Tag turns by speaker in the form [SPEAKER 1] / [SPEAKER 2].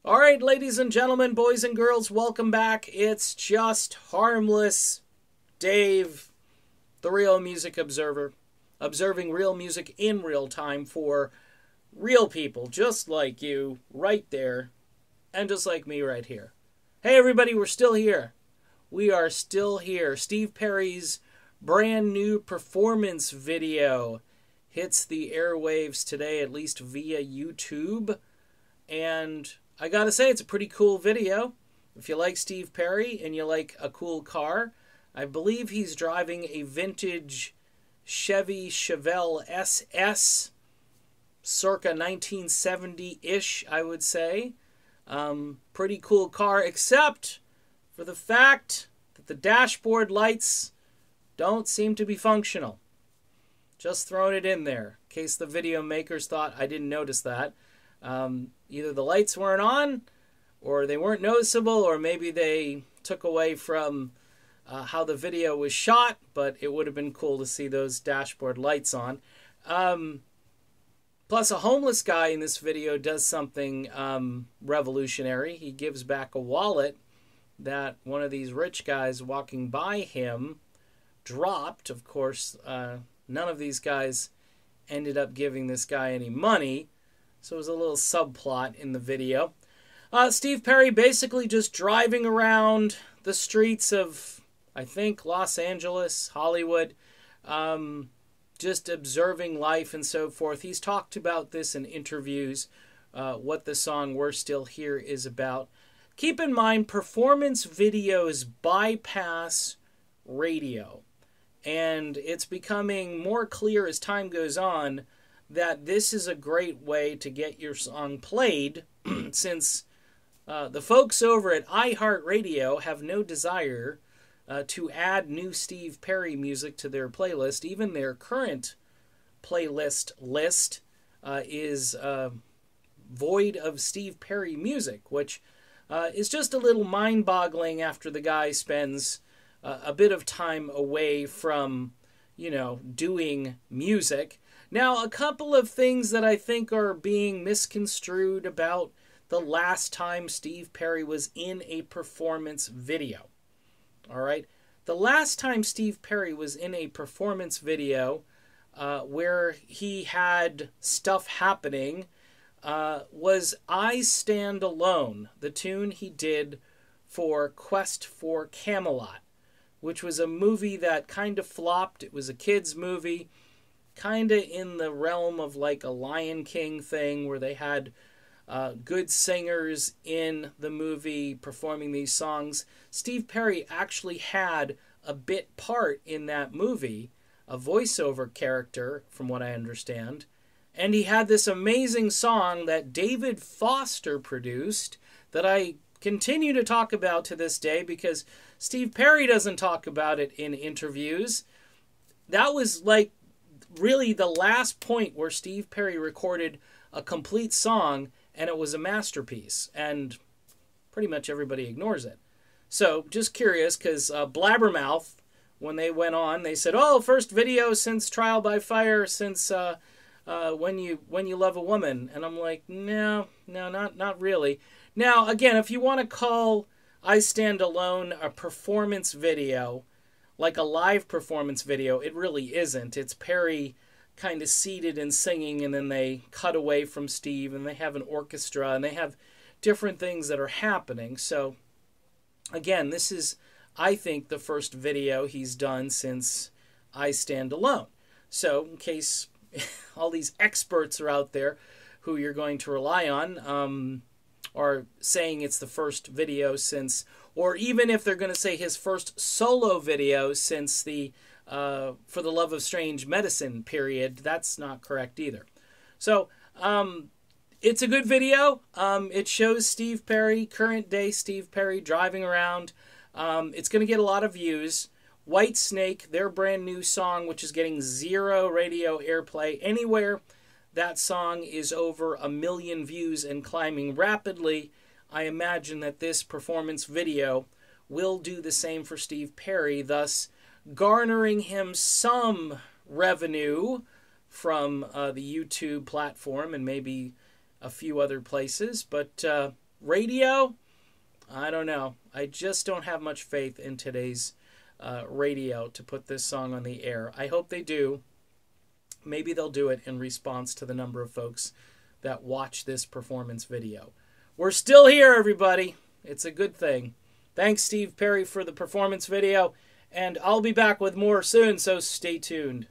[SPEAKER 1] All right, ladies and gentlemen, boys and girls, welcome back. It's just harmless Dave, the Real Music Observer, observing real music in real time for real people just like you right there and just like me right here. Hey, everybody, we're still here. We are still here. Steve Perry's brand new performance video hits the airwaves today, at least via YouTube. And I gotta say, it's a pretty cool video. If you like Steve Perry and you like a cool car, I believe he's driving a vintage Chevy Chevelle SS, circa 1970-ish, I would say. Pretty cool car, except for the fact that the dashboard lights don't seem to be functional. Just throwing it in there, in case the video makers thought I didn't notice that. Either the lights weren't on, or they weren't noticeable, or maybe they took away from how the video was shot, but it would have been cool to see those dashboard lights on. Plus, a homeless guy in this video does something revolutionary. He gives back a wallet that one of these rich guys walking by him dropped. Of course, none of these guys ended up giving this guy any money. So it was a little subplot in the video. Steve Perry basically just driving around the streets of, I think, Los Angeles, Hollywood, just observing life and so forth. He's talked about this in interviews, what the song We're Still Here is about. Keep in mind, performance videos bypass radio. And it's becoming more clear as time goes on that this is a great way to get your song played, since the folks over at iHeartRadio have no desire to add new Steve Perry music to their playlist. Even their current playlist list is void of Steve Perry music, which is just a little mind-boggling after the guy spends a bit of time away from, doing music. Now, a couple of things that I think are being misconstrued about the last time Steve Perry was in a performance video. All right? The last time Steve Perry was in a performance video where he had stuff happening was I Stand Alone, the tune he did for Quest for Camelot, which was a movie that kind of flopped. It was a kid's movie, kind of in the realm of like a Lion King thing, where they had good singers in the movie performing these songs. Steve Perry actually had a bit part in that movie, a voiceover character, from what I understand. And he had this amazing song that David Foster produced that I continue to talk about to this day because Steve Perry doesn't talk about it in interviews. That was like really the last point where Steve Perry recorded a complete song, and it was a masterpiece, and pretty much everybody ignores it. So, just curious, because Blabbermouth, when they went on, they said, oh, first video since Trial by Fire, since when you Love a Woman. And I'm like, no, not really. Now, again, if you want to call I Stand Alone a performance video, like a live performance video, it really isn't. It's Perry kind of seated and singing, and then they cut away from Steve, and they have an orchestra, and they have different things that are happening. So, again, this is, I think, the first video he's done since I Stand Alone. So, in case all these experts are out there who you're going to rely on are saying it's the first video since, or even if they're going to say his first solo video since the For the Love of Strange Medicine period, that's not correct either. So, it's a good video. It shows Steve Perry, current day Steve Perry, driving around. It's going to get a lot of views. Whitesnake, their brand new song, which is getting 0 radio airplay anywhere. That song is over 1 million views and climbing rapidly. I imagine that this performance video will do the same for Steve Perry, thus garnering him some revenue from the YouTube platform and maybe a few other places. But radio, I don't know. I just don't have much faith in today's radio to put this song on the air. I hope they do. Maybe they'll do it in response to the number of folks that watch this performance video. We're still here, everybody. It's a good thing. Thanks, Steve Perry, for the performance video. And I'll be back with more soon, so stay tuned.